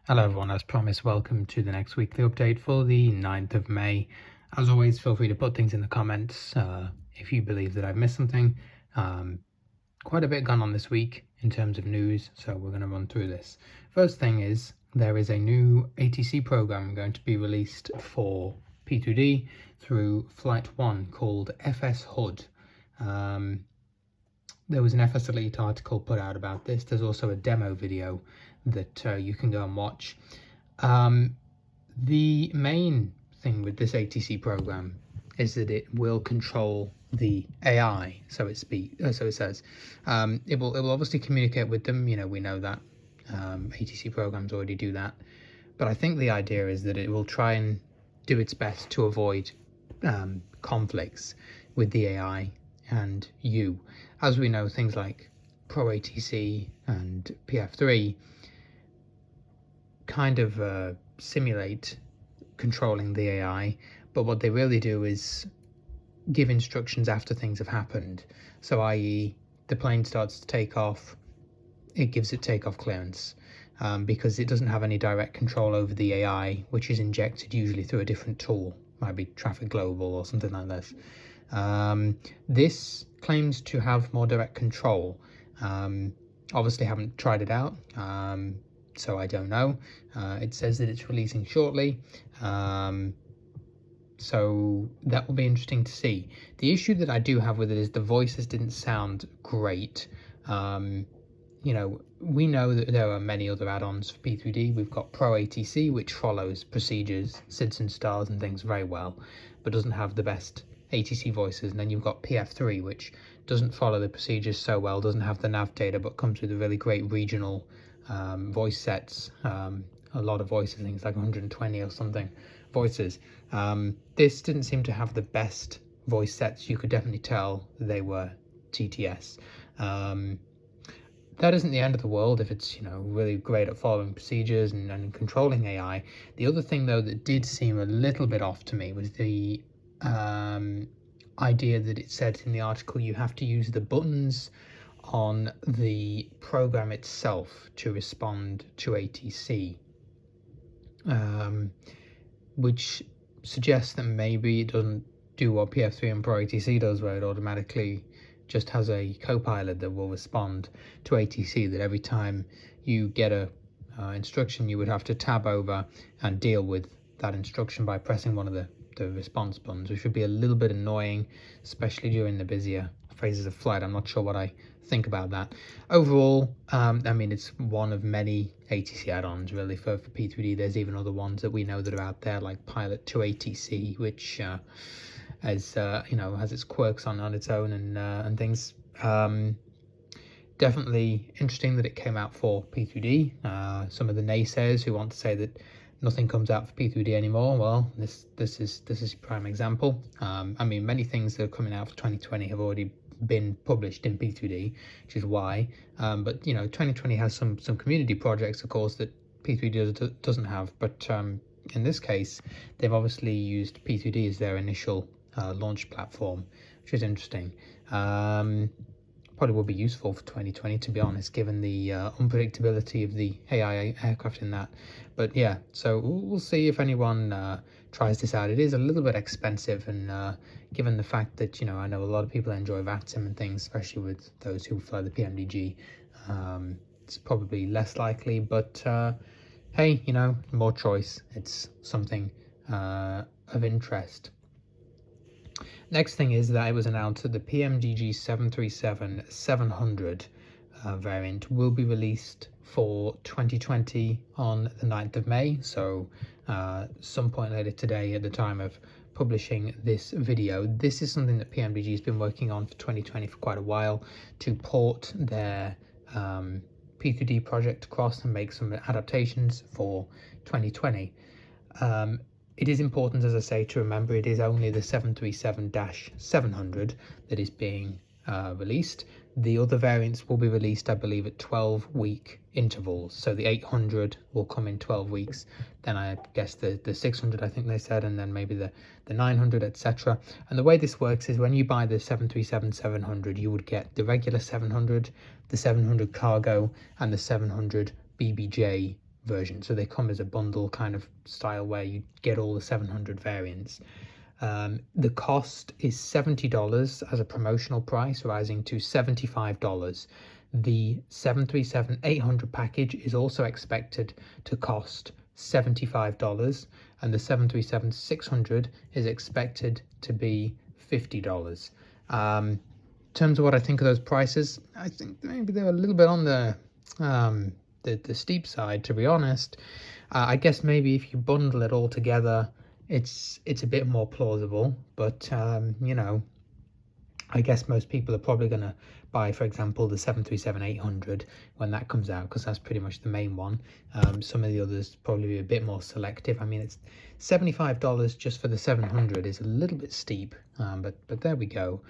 Hello everyone, as promised, welcome to the next weekly update for the 9th of May. As always, feel free to put things in the comments if you believe that I've missed something. Quite a bit gone on this week in terms of news, so we're going to run through this. First thing is, there is a new ATC program going to be released for P2D through Flight 1 called FS HUD. There was an FS Elite article put out about this. There's also a demo video that you can go and watch. The main thing with this ATC program is that it will control the AI, so it says. It will obviously communicate with them. You know, we know that ATC programs already do that, but I think the idea is that it will try and do its best to avoid conflicts with the AI and you. As we know, things like Pro ATC and PF3 kind of simulate controlling the AI, but what they really do is give instructions after things have happened. So i.e. the plane starts to take off, it gives it takeoff clearance because it doesn't have any direct control over the AI, which is injected usually through a different tool, might be Traffic Global or something like this. This claims to have more direct control. Obviously haven't tried it out, so I don't know. It says that it's releasing shortly, so that will be interesting to see. The issue that I do have with it is the voices didn't sound great. You know, we know that there are many other add-ons for P3D. We've got Pro ATC, which follows procedures, SIDS and stars and things very well, but doesn't have the best ATC voices. And then you've got PF3, which doesn't follow the procedures so well, doesn't have the nav data, but comes with a really great regional voice sets, a lot of voices, things like 120 or something voices. This didn't seem to have the best voice sets. You could definitely tell they were TTS. That isn't the end of the world if it's, you know, really great at following procedures and controlling AI. The other thing though that did seem a little bit off to me was the idea that it said in the article you have to use the buttons on the program itself to respond to ATC, which suggests that maybe it doesn't do what PF3 and Pro ATC does, where it automatically just has a co-pilot that will respond to ATC, that every time you get a instruction you would have to tab over and deal with that instruction by pressing one of the response buttons, which would be a little bit annoying, especially during the busier phases of flight. I'm not sure what I think about that. Overall, I mean, it's one of many ATC add-ons really for P3D. There's even other ones that we know that are out there, like Pilot 2 ATC, which as you know, has its quirks on its own and things. Definitely interesting that it came out for P3D. Some of the naysayers who want to say that nothing comes out for P3D anymore, well, this is a prime example. I mean, many things that are coming out for 2020 have already been published in P3D, which is why. But you know, 2020 has some community projects, of course, that P3D doesn't have. But in this case, they've obviously used P3D as their initial launch platform, which is interesting. Probably will be useful for 2020, to be honest, given the unpredictability of the AI aircraft in that. But yeah, so we'll see if anyone tries this out. It is a little bit expensive, and given the fact that, you know, I know a lot of people enjoy VATSIM and things, especially with those who fly the PMDG, it's probably less likely, but hey, you know, more choice. It's something of interest. Next thing is that it was announced that the PMDG737 700 variant will be released for 2020 on the 9th of May, so some point later today at the time of publishing this video. This is something that PMDG has been working on for 2020 for quite a while, to port their P3D project across and make some adaptations for 2020. It is important, as I say, to remember it is only the 737-700 that is being released. The other variants will be released, I believe, at 12-week intervals. So the 800 will come in 12 weeks. Then I guess the 600, I think they said, and then maybe the 900, etc. And the way this works is when you buy the 737-700, you would get the regular 700, the 700 cargo, and the 700 BBJ version. So they come as a bundle kind of style where you get all the 700 variants. The cost is $70 as a promotional price, rising to $75. The 737-800 package is also expected to cost $75, and the 737-600 is expected to be $50. In terms of what I think of those prices, I think maybe they're a little bit on the steep side, to be honest. I guess maybe if you bundle it all together, it's a bit more plausible, but you know, I guess most people are probably going to buy, for example, the 737-800 when that comes out, because that's pretty much the main one. Some of the others probably be a bit more selective. I mean, it's $75 just for the 700 is a little bit steep, but there we go.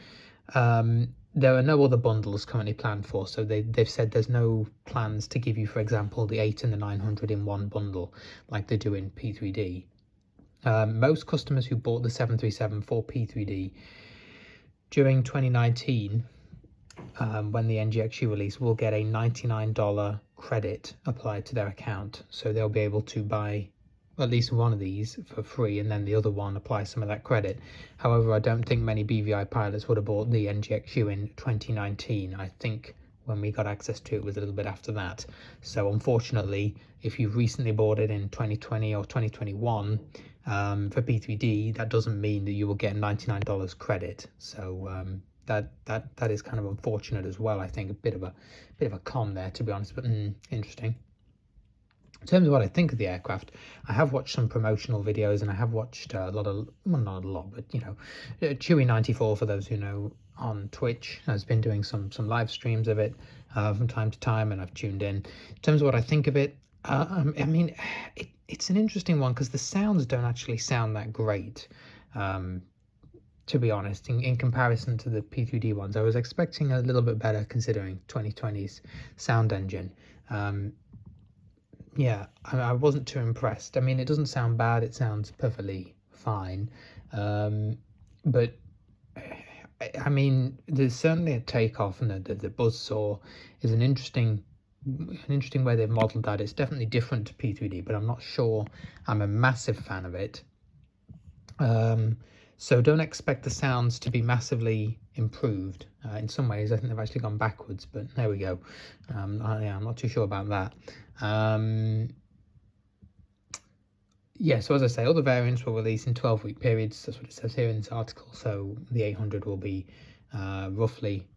There are no other bundles currently planned for, so they've said there's no plans to give you, for example, the 8 and the 900 in one bundle like they do in P3D. Most customers who bought the 737 for P3D during 2019, when the NGXU release, will get a $99 credit applied to their account. So they'll be able to buy at least one of these for free, and then the other one apply some of that credit. However, I don't think many BVI pilots would have bought the NGXU in 2019. I think when we got access to it was a little bit after that. So unfortunately, if you've recently bought it in 2020 or 2021 for P3D, that doesn't mean that you will get $99 credit. So that is kind of unfortunate as well. I think a bit of a con there, to be honest, but interesting. In terms of what I think of the aircraft, I have watched some promotional videos, and I have watched a lot of, well, not a lot, but you know, Chewie 94, for those who know, on Twitch has been doing some live streams of it from time to time, and I've tuned in. In terms of what I think of it, I mean, it's an interesting one because the sounds don't actually sound that great, to be honest, in comparison to the P3D ones. I was expecting a little bit better considering 2020's sound engine. Yeah, I wasn't too impressed. I mean, it doesn't sound bad, it sounds perfectly fine, but I mean, there's certainly a takeoff, and the buzzsaw is an interesting way they've modeled that. It's definitely different to P3D, but I'm not sure I'm a massive fan of it. So don't expect the sounds to be massively improved. In some ways, I think they've actually gone backwards, but there we go. Yeah, I'm not too sure about that. Yeah, so as I say, other variants will release in 12-week periods. That's what it says here in this article. So the 800 will be roughly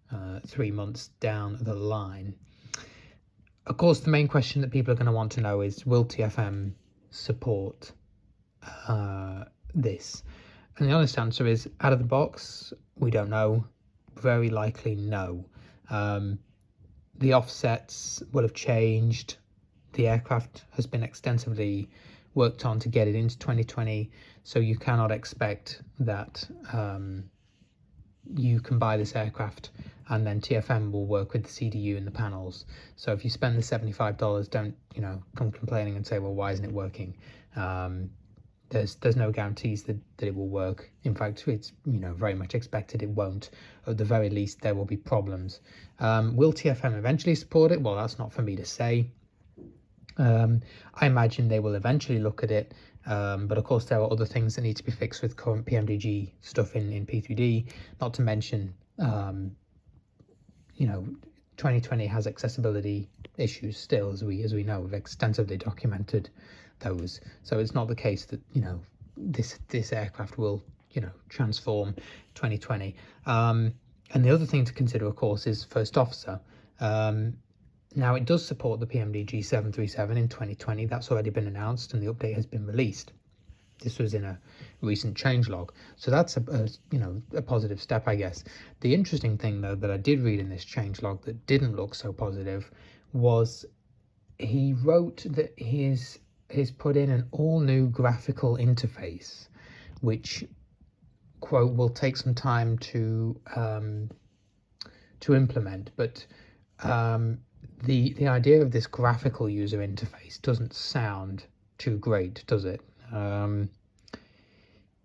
3 months down the line. Of course, the main question that people are going to want to know is, will TFM support this? And the honest answer is, out of the box, we don't know. Very likely no. The offsets will have changed. The aircraft has been extensively worked on to get it into 2020, so you cannot expect that you can buy this aircraft and then TFM will work with the CDU and the panels. So if you spend the $75, don't come complaining and say, well, why isn't it working? There's no guarantees that it will work. In fact, it's very much expected it won't. At the very least, there will be problems. Will TFM eventually support it? Well, that's not for me to say. I imagine they will eventually look at it, but of course there are other things that need to be fixed with current PMDG stuff in P3D, not to mention 2020 has accessibility issues still, as we know. We've extensively documented those, so it's not the case that this aircraft will transform 2020. And the other thing to consider, of course, is first officer. Now, it does support the PMDG737 in 2020. That's already been announced, and the update has been released. This was in a recent changelog, so that's a positive step, I guess. The interesting thing, though, that I did read in this changelog that didn't look so positive was he wrote that he's put in an all-new graphical interface, which, quote, will take some time to implement, but the idea of this graphical user interface doesn't sound too great, does it?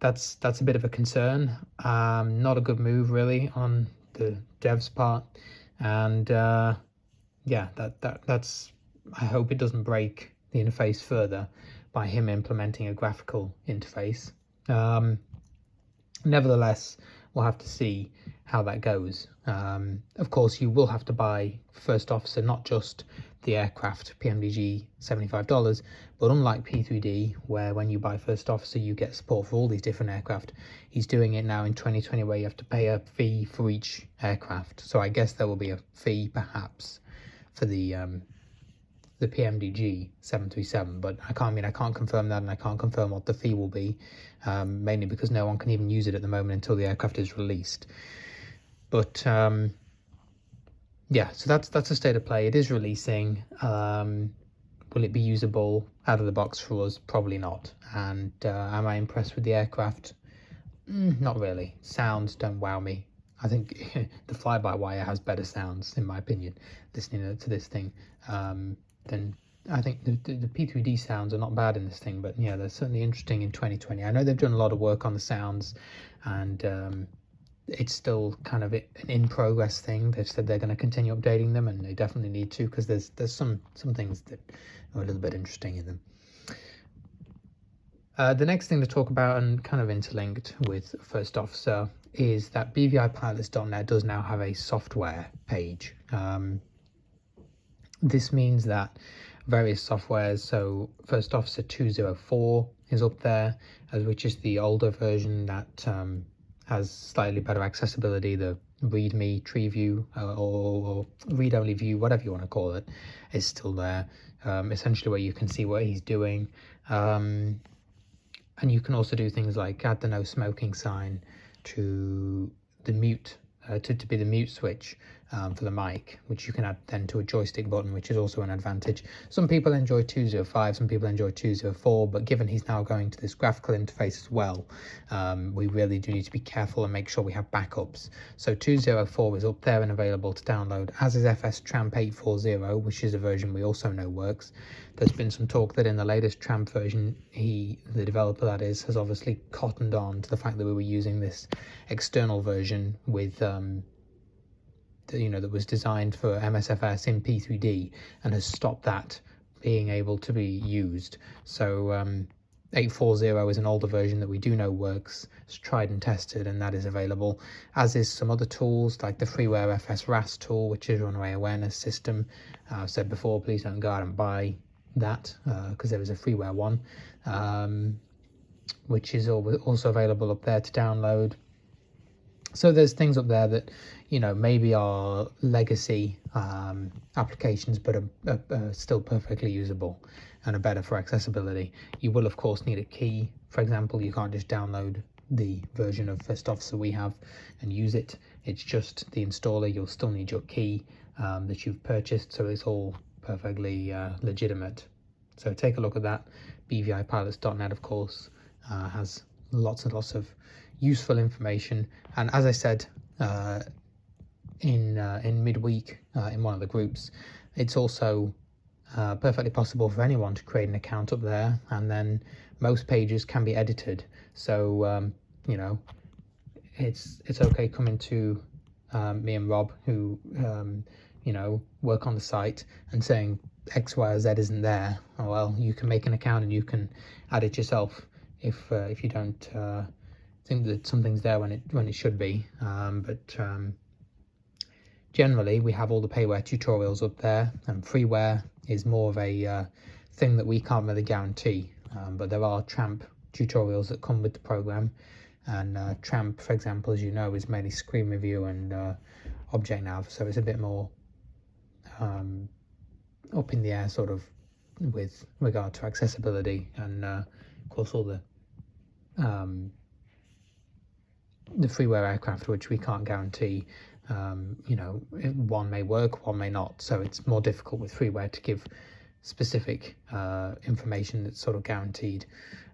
That's a bit of a concern. Not a good move, really, on the dev's part, and yeah, that's. I hope it doesn't break the interface further by him implementing a graphical interface. Nevertheless, we'll have to see how that goes. Of course, you will have to buy First Officer, not just the aircraft PMDG $75, but unlike P3D, where when you buy First Officer you get support for all these different aircraft, he's doing it now in 2020 where you have to pay a fee for each aircraft. So I guess there will be a fee perhaps for the PMDG 737, but I can't confirm that, and I can't confirm what the fee will be, mainly because no one can even use it at the moment until the aircraft is released. But yeah, so that's the state of play. It is releasing. Will it be usable out of the box for us? Probably not. And am I impressed with the aircraft? Not really. Sounds don't wow me. I think the fly-by-wire has better sounds, in my opinion, listening to this thing. Then I think the P3D sounds are not bad in this thing, but yeah, they're certainly interesting in 2020. I know they've done a lot of work on the sounds, and it's still kind of an in-progress thing. They've said they're going to continue updating them, and they definitely need to, because there's some things that are a little bit interesting in them. The next thing to talk about, and kind of interlinked with First Officer, is that BVI Pilotsnet does now have a software page. This means that various softwares, so First Officer 204 is up there, which is the older version that has slightly better accessibility. The README tree view or read-only view, whatever you want to call it, is still there, essentially where you can see what he's doing. And you can also do things like add the no smoking sign to the mute, to be the mute switch for the mic, which you can add then to a joystick button, which is also an advantage. Some people enjoy 205, some people enjoy 204, but given he's now going to this graphical interface as well, we really do need to be careful and make sure we have backups. So 204 is up there and available to download, as is FS Tramp 840, which is a version we also know works. There's been some talk that in the latest Tramp version, the developer that is, has obviously cottoned on to the fact that we were using this external version with that was designed for MSFS in P3D, and has stopped that being able to be used. So 840 is an older version that we do know works. It's tried and tested, and that is available, as is some other tools like the freeware FS RAS tool, which is runway awareness system. I've said before, please don't go out and buy that, because there is a freeware one, which is also available up there to download. So there's things up there that, maybe are legacy applications, but are still perfectly usable and are better for accessibility. You will, of course, need a key. For example, you can't just download the version of First Officer we have and use it. It's just the installer. You'll still need your key that you've purchased, so it's all perfectly legitimate. So take a look at that. BVIPilots.net, of course, has lots and lots of useful information, and as I said in midweek in one of the groups, it's also perfectly possible for anyone to create an account up there, and then most pages can be edited. So it's okay coming to me and Rob, who work on the site, and saying X, Y, or Z isn't there. Well, you can make an account and you can add it yourself if you don't think that something's there when it should be. But generally, we have all the payware tutorials up there, and freeware is more of a thing that we can't really guarantee. But there are Tramp tutorials that come with the program, and Tramp, for example, as you know, is mainly screen review and object nav, so it's a bit more up in the air, sort of, with regard to accessibility, and of course all the freeware aircraft, which we can't guarantee. One may work, one may not, so it's more difficult with freeware to give specific information that's sort of guaranteed.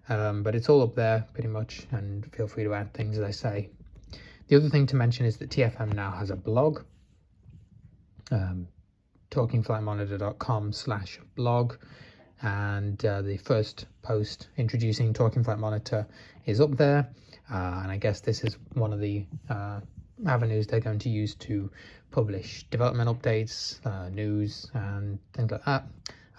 But it's all up there pretty much, and feel free to add things, as I say. The other thing to mention is that TFM now has a blog, talkingflightmonitor.com/blog, and the first post introducing Talking Flight Monitor is up there, and I guess this is one of the avenues they're going to use to publish development updates, news, and things like that.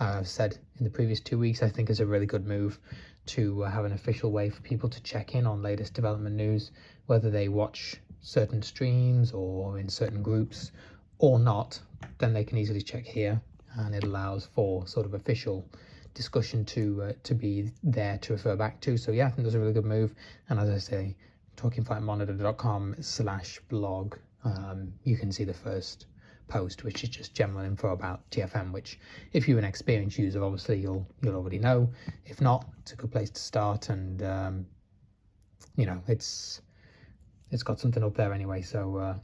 I've said in the previous 2 weeks, I think is a really good move to have an official way for people to check in on latest development news, whether they watch certain streams or in certain groups or not. Then they can easily check here, and it allows for sort of official discussion to be there to refer back to. So yeah, I think that's a really good move. And as I say, talkingflightmonitor.com/blog, you can see the first post, which is just general info about TFM, which if you're an experienced user, obviously you'll already know. If not, it's a good place to start, and you know, it's got something up there anyway, so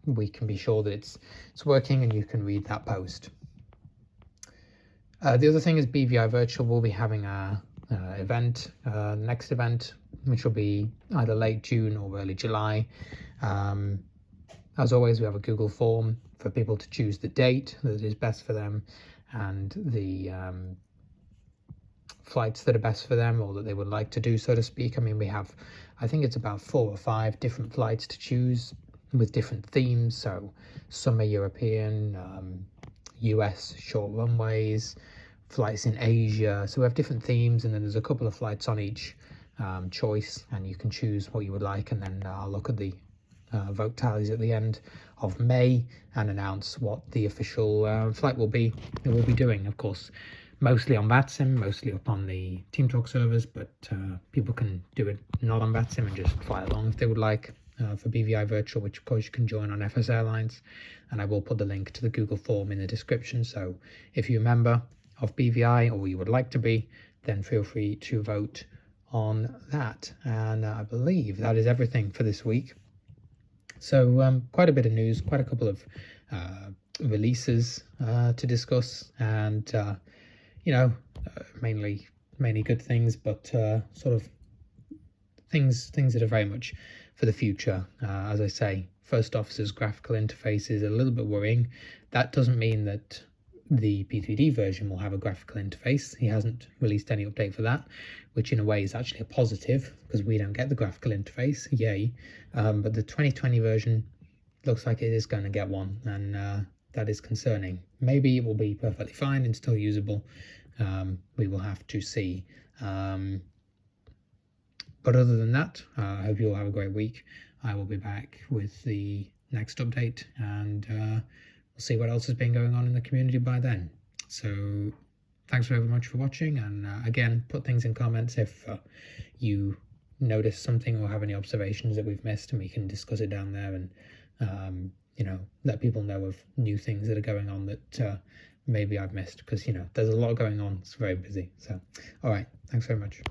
we can be sure that it's working, and you can read that post. The other thing is BVI Virtual will be having a event, next event, which will be either late June or early July. As always, we have a Google form for people to choose the date that is best for them, and the flights that are best for them, or that they would like to do, so to speak. I mean, we have, I think it's about 4 or 5 different flights to choose with different themes. So some are European, US short runways, flights in Asia. So we have different themes, and then there's a couple of flights on each choice, and you can choose what you would like. And then I'll look at the vote tallies at the end of May and announce what the official flight will be that we'll be doing. Of course, mostly on VATSIM, mostly up on the TeamTalk servers, but people can do it not on VATSIM and just fly along if they would like. For BVI Virtual, which of course you can join on FS Airlines, and I will put the link to the Google form in the description. So if you're a member of BVI, or you would like to be, then feel free to vote on that. And I believe that is everything for this week. So quite a bit of news, quite a couple of releases to discuss, and you know, mainly good things, but sort of things that are very much for the future. As I say, first officer's graphical interface is a little bit worrying. That doesn't mean that the P3D version will have a graphical interface. He hasn't released any update for that, which in a way is actually a positive, because we don't get the graphical interface, yay. But the 2020 version looks like it is going to get one, and that is concerning. Maybe it will be perfectly fine and still usable. We will have to see. But other than that, I hope you all have a great week. I will be back with the next update, and we'll see what else has been going on in the community by then. So thanks very much for watching, and again, put things in comments if you notice something or have any observations that we've missed, and we can discuss it down there, and you know, let people know of new things that are going on that maybe I've missed, because you know, there's a lot going on. It's very busy. So all right, thanks very much.